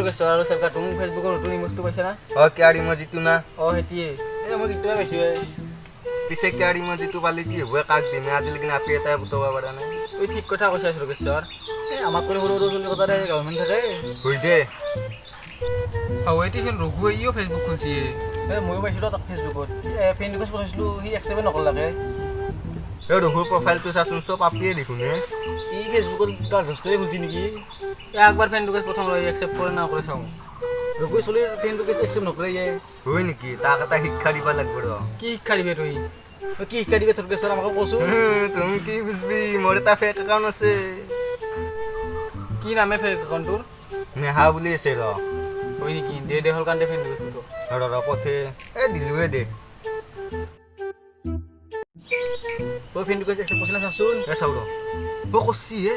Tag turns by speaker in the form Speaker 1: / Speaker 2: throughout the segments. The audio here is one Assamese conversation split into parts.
Speaker 1: ৰুকেশ্বৰ আৰু চেলকা তুমি ফেচবুকৰ নতুন ইমেজটো পাইছা না
Speaker 2: কেয়াৰ ইমজিটো না
Speaker 1: সেটিয়ে
Speaker 3: মই ইটোৱে পাইছোঁ
Speaker 2: পিছে কেয়াৰ ইমজিটো পালে কি হ'ব কাক দিমে আজিলৈকে আপি এটাই বুটবা পৰা নাই
Speaker 1: তুই ঠিক কথা কৈছাছ ৰুকেশ্বৰ
Speaker 3: আমাক কৰি সৰু সৰু কথাতে গভৰ্ণমেণ্ট থাকে
Speaker 2: হৈ দে
Speaker 1: এটিচোন ৰঘু ইও ফেচবুক খুলছি
Speaker 3: ময়ো পাইছিলোঁ তাক ফেচবুকত ফ্ৰেণ্ড ৰিকুৱেষ্ট পঠাইছিলোঁ সি একচেপ্টে নকৰিলাকে
Speaker 2: ৰঘুৰ প্ৰফাইলটো চাচোন চব আপিয়ে দেখোন
Speaker 3: ই ফেচবুকত তাৰ যষ্টেই খুলছি নেকি
Speaker 1: একবাৰ ফ্ৰেণ্ড ৰিকুৱেষ্ট প্ৰথম লৈ একচেপ্ট কৰে না কৰে চাওঁ
Speaker 3: ৰঘুই চলিৰ ফ্ৰেণ্ড ৰিকুৱেষ্ট একচেপ্ট নকৰে
Speaker 2: হয় নেকি তাক এটা শিক্ষা দিব লাগিব ৰ
Speaker 1: কি শিক্ষা দিবি তুই
Speaker 3: কি শিক্ষা দিবে ৰুকেশ্বৰ আমাক কৈছোঁ
Speaker 2: তুমি কি বুঝবি মোৰ এটা ফেক একাউণ্ট আছে
Speaker 1: কি নামে ফেক একাউণ্টটোৰ
Speaker 2: নেহা বুলি আছে ৰ
Speaker 1: হয় নেকি দে হ'ল কাৰণে ফ্ৰেণ্ড ৰিকুৱেষ্ট
Speaker 2: ৰ পথে দিলোৱে দে
Speaker 3: ফ্ৰেণ্ড ৰিকুৱেষ্ট একচেপ্ট কৰিছিলে চাচোন
Speaker 2: চাওঁ ৰ কৈছি হে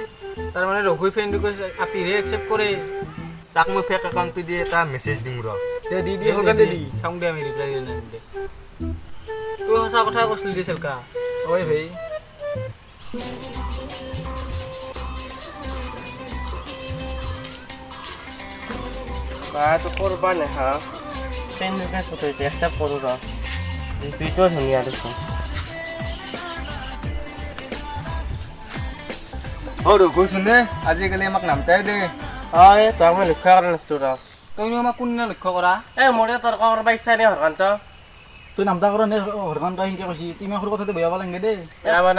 Speaker 1: তাৰমানে ৰঘুই ফ্ৰেণ্ড ৰিকুৱেষ্ট আপিহে একচেপ্ট কৰে
Speaker 2: তাক মই ফেক একাউণ্টটো দি এটা মেছেজ দিম ৰ
Speaker 3: দি হ'ল কাৰণে দি
Speaker 1: চাওঁ দে আমি ৰিপ্লাই দিয়া নাই দে তুই সঁচা কথা কৈছিলি দে চেলকা
Speaker 3: ঐ ভাই
Speaker 4: তো করবা না হ্যাঁ ফ্রেন্ড রিকোয়েস্ট পঠাইছে অ্যাকসেপ্ট করো না রিপিটও ধুনিয়া দেখো
Speaker 2: ৰঘুচোন নে আজিকালি আমাক নামতাই দে
Speaker 4: হয় তো আমি লক্ষ্য কৰা নাছিলো ৰ
Speaker 1: তইনো আমাক কোনদিনা লক্ষ্য কৰা
Speaker 4: মোৰে তৰ্ক কৰিব ইচ্ছা নাই হৰকান্ত
Speaker 3: তুই নামটা কৰা নে হৰকান্ত সিনকে কৈছি তুমি সৰু কথাতে বেয়া পাব লাগে দেই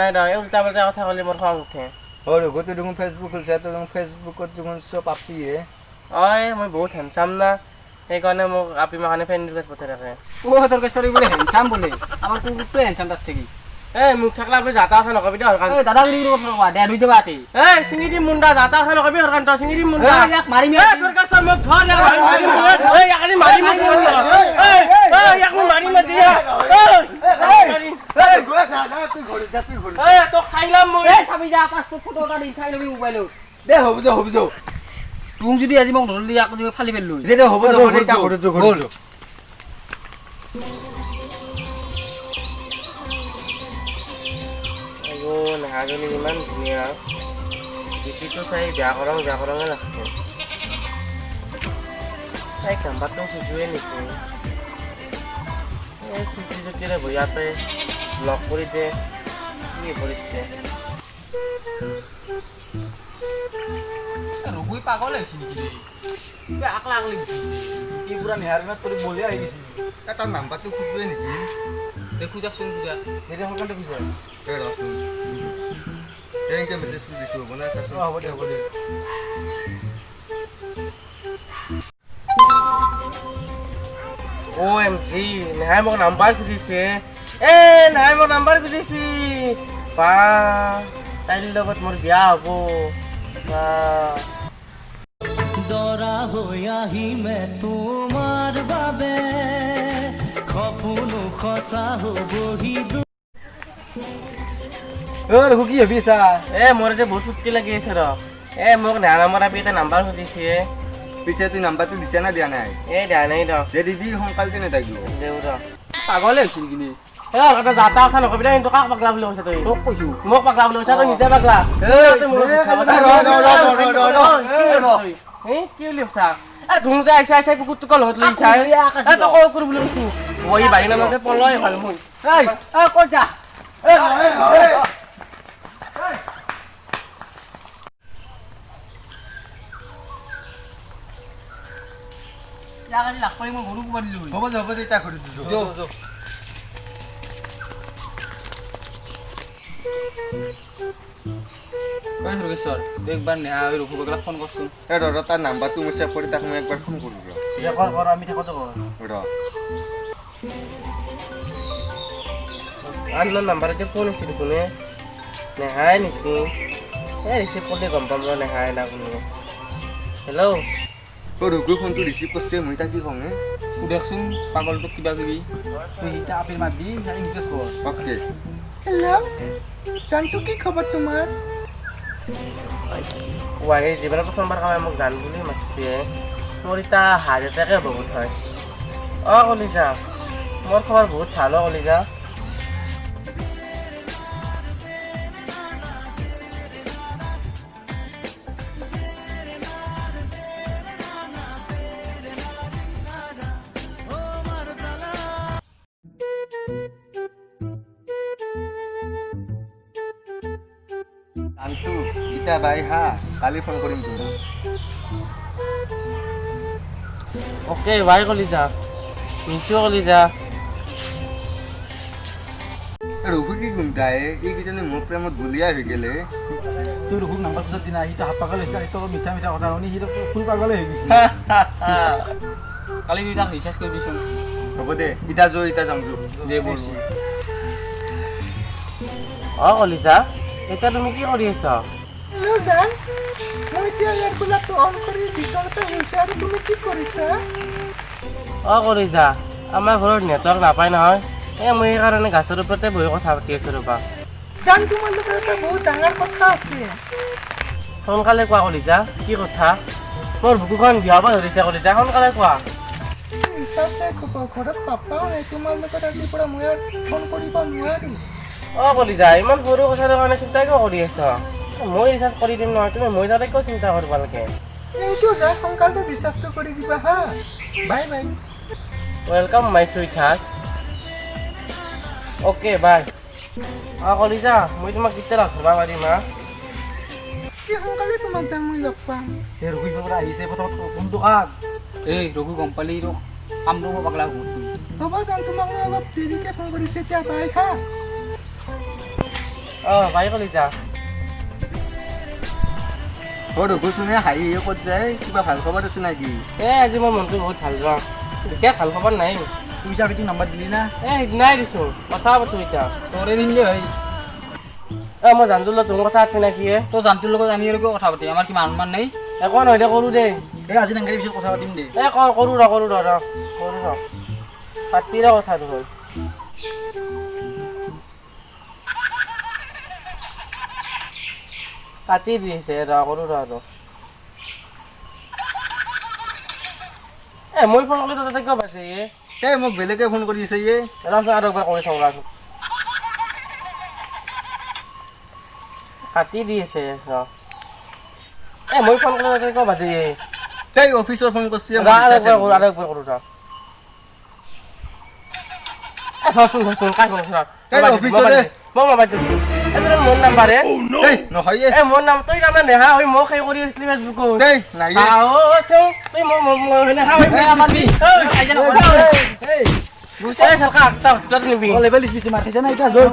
Speaker 4: নাই ৰ উল্টা পাল্টা কথা ক'লে মোৰ খং উঠে
Speaker 2: ৰঘুটো দেখোন ফেচবুক খুলিছে দেখোন ফেচবুকত দেখোন চব আপিয়ে
Speaker 4: মই বহুত হেণ্ডচাম না সেইকাৰণে মোক আপি মাখানে ফ্ৰেণ্ড ৰিকুৱেষ্ট পঠাই থাকে
Speaker 1: তোৰ কেশ্বৰী বোলে হেণ্ডচাম বোলে আমাৰ কুকুৰটোৱে হেণ্ডচাম তাতছে কি
Speaker 4: মুখ থাকলে আপুনি যাতা আছে নকবি দে হৰকান্ত
Speaker 1: দাদাগিৰি কথা নকবা দে ধুই যাবা আতি
Speaker 4: চিঙি দিম মুণ্ডা যাতা আছে নকবি হৰকান্ত চিঙি দিম মুণ্ডা
Speaker 1: ইয়াক মাৰিম
Speaker 4: তোৰ কাছে মোক ধৰ ইয়াক আজি মাৰিম ইয়াক মই মাৰিম আজি তোক চাই ল'ম মই
Speaker 1: চাবি যা পাছপোৰ্ট ফটো এটা দিম চাই ল'বি মোবাইলত
Speaker 2: দে হ'ব যা
Speaker 1: তুমি যদি আজি মোক নললি আকৌ তুমি ফালি পেললো
Speaker 2: দে হ'ব যা ঘৰটো
Speaker 4: নাহাজনী ইমান ধুনীয়া ডিপিটো চাই বেয়া কৰাঙে লাগছে তাই নাম্বাৰটো খুজুৱে নেকি খুজি চুটিৰে ভয়াতে ব্লক কৰি দে কি কৰিছে
Speaker 1: ৰঘুই পাগল হৈছে নেকি আকলা আকলি
Speaker 3: ই পুৰা নেহাৰিমাত কৰি বলিয়া আহি গৈছে
Speaker 2: তাৰ নাম্বাৰটো খুজুৱে নেকি
Speaker 1: দেখো যাকচোন পূজা
Speaker 3: এতিয়া হৰকান্ত কৈছে
Speaker 2: ৰচোন এনেকৈ মেছেজটো দিছোঁ হ'ব নাই চাচোন
Speaker 3: হ'ব দে
Speaker 4: OMG নেহাই মোক নাম্বাৰ খুজিছে নেহাই মোক নাম্বাৰ খুজিছে বা তাইৰ লগত মোৰ বিয়া হ'ব
Speaker 5: দৰা হৈ আহিমে তোমাৰ বাবে সপোনো সঁচা হ'বহি
Speaker 3: ৰঘু কি ভাবিছা
Speaker 4: মোৰ যে বহুত ফূৰ্তি লাগি আছে ৰ মোক নেহা নাম্বাৰ আপি এটা নাম্বাৰ খুজিছে
Speaker 2: পিছে তুই নাম্বাৰটো দিছে না দিয়া নাই
Speaker 4: দিয়া নাই ৰ
Speaker 2: দে দিদি সোনকালতে নেথাকিব
Speaker 4: দেউ ৰ
Speaker 1: পাগলে হৈছে নেকি
Speaker 4: এটা যাতা কথা নকবি দে কিন্তু কাক পাগলা বুলি কৈছা তই
Speaker 1: তোক কৈছো
Speaker 4: মোক পাগলা বুলি কৈছা তই নিজে পাগলা কি বুলি কৈছা ধুনুতে আহিছে কুকুৰটোক লগত লৈ আহিছা তই কুকুৰ বুলি কৈছো বহি বাৰী নামতে পলয় ভাল মই
Speaker 1: ক'ত যা ইয়াক আজি লাগ পাৰি মই গৰু কোবাই দিলোঁ
Speaker 2: হ'ব যা এতিয়া ঘৰটো দিছোঁ
Speaker 1: ৰুকেশ্বৰ তই একবাৰ নেহা ৰঘু বগলাক ফোন কৰচোন
Speaker 2: ৰ তাৰ নাম্বাৰটো মই ছেভ কৰি তাক মই একবাৰ ফোন কৰোঁ
Speaker 3: কৰ আমি থাকোঁতে কৰ
Speaker 4: আননোন নাম্বাৰতে ফোন হৈছে দেখোন নেহাই নেকি ৰিচিভ কৰিলে গম পাম মই নেহাই না কোনো হেল্ল'
Speaker 2: ৰঘুই ফোনটো ৰিচিভ কৰিছে মই তাক কি কওঁ
Speaker 1: সুধকচোন পাগলটোক কিবা কিবি
Speaker 3: তুই সিটা আপিৰ মাত দি ইনভেষ্ট কৰ
Speaker 2: অ'কে হেল্ল' জানটো কি খবৰ তোমাৰ
Speaker 4: ৱাই জীৱনত প্ৰথমবাৰ কামাই মোক জান বুলি মাতিছে মোৰ এতিয়া হাৰ্ট এটেকে বহুত হয় কলিজা মোৰ খবৰ বহুত ভাল কলিজা
Speaker 2: আন্তু ইটা বাই হা কালি ফোন কৰিম তোমাক
Speaker 4: অ'কে বাই কলিজা মিছো কলিজা
Speaker 2: ৰঘু কি গুন্ধাই এইকেইজনী মোৰ প্ৰেমত বলিয়া হৈ গেলে
Speaker 3: তুই ৰঘুক নাম্বাৰ পিছত দিনা সিটো হাত পাগল হৈছে সিটো মিঠা মিঠা কথা শুনি সিটো ফুল পাগলে হৈ গৈছে
Speaker 1: কালি তাক ৰিচাৰ্জ কৰি দিছোঁ
Speaker 2: হ'ব দে ইটা যো ইটা যাম যো
Speaker 1: যে বলবো
Speaker 4: অ কলিজা এতিয়া তুমি কি কৰি আছা
Speaker 6: জান মই এতিয়া ইয়াৰ গোলাপটো অন কৰি বিচনাতে শুইছো আৰু তুমি কি কৰিছা
Speaker 4: অ কলিজা আমাৰ ঘৰত নেটৱৰ্ক নাপায় নহয় মই সেইকাৰণে গাছৰ ওপৰতে বহি কথা পাতি আছো ৰ'বা
Speaker 6: জান তোমাৰ লগত এটা বহুত ডাঙৰ কথা আছে
Speaker 4: সোনকালে কোৱা কলিজা কি কথা মোৰ বুকুখন বিয়াব ধৰিছে কলিজা সোনকালে কোৱা
Speaker 6: বিশ্বাসে ক'ব ঘৰত পাপাও নাই তোমাৰ লগত আজিৰ পৰা মই আৰু ফোন কৰিব নোৱাৰিম
Speaker 4: অ কলিজা ইমান সৰু কথাৰ কাৰণে চিন্তা কিয় কৰি আছা মই ৰিচাৰ্জ কৰি দিম নহয় তুমি মই তাতে কিয় চিন্তা কৰিব লাগে
Speaker 6: থেংক ইউ জান সোনকালে বিশ্বাসটো কৰি দিবা হা বাই বাই
Speaker 4: ৱেলকাম মাই চুইট হাৰ্ট অ'কে বাই অ কলিজা মই তোমাক কেতিয়া লগ ধৰিব পাৰিম হা
Speaker 6: কি সোনকালে তোমাক যাম মই লগ পাম
Speaker 3: এই ৰঘুৰ পৰা আহিছে প্ৰথমত ফোনটো কাক
Speaker 1: এই ৰঘু গম পালি ৰ কামটো মই পাগলা ঘূৰি
Speaker 6: হ'ব জান তোমাক মই অলপ দেৰিকৈ ফোন কৰিছোঁ এতিয়া বাই হা
Speaker 4: অ বাই কলিজা
Speaker 2: অ ৰঘু চোনে হাঁহি ক'ত যায় কিবা ভাল খবৰ আছে নেকি
Speaker 4: আজি মোৰ মনটো বহুত ভাল ৰ এতিয়া ভাল খবৰ নাই
Speaker 3: পইচা ফিটিং নাম্বাৰ দিলি না
Speaker 4: সিদিনাই দিছোঁ কথা পাতো এতিয়া
Speaker 1: তোৰে দিনলে ভাই
Speaker 4: মই জানটোৰ লগত তোৰ কথা আছে নেকি
Speaker 1: তোৰ জানটোৰ লগত আমি আৰু কিয় কথা পাতি আমাৰ কি মান নাই
Speaker 4: একো নহয় দে কৰোঁ দে
Speaker 3: এই আজি নাংগাৰী পিছত কথা পাতিম দে
Speaker 4: কৰোঁ ৰ পাতিৰে কথাটো হ'ল কাটি দিছে কৰোঁ ৰ মই ফোন কৰিলোঁ তাতে কিয় বাজে
Speaker 2: এই মোক বেলেগে ফোন কৰি আছে ইয়ে
Speaker 4: ৰচোন আৰু একবাৰ কৰি চাওঁ ৰচোন কাটি দি আছে মই ফোন কৰিলোঁ তাতে কিয় বাজে
Speaker 2: সেই অফিচৰ ফোন কৰিছে
Speaker 4: আৰু একবাৰ কৰোঁ ধৰচোন কাই ফোন
Speaker 2: এই অফিচৰে
Speaker 4: মই মোবাইলটো এইটো মোৰ নাম্বাৰ
Speaker 2: এই নহয় এ
Speaker 4: মোৰ নাম তই তাৰমানে নেহা হৈ মোক সেই কৰি আছিলি ফেচবুকত
Speaker 2: এই নাই এ
Speaker 4: তই নেহা হৈ
Speaker 1: আমাৰ বি
Speaker 4: নিবি
Speaker 3: লেভেল স্পিচি মাতিছে না এতিয়া জোৰ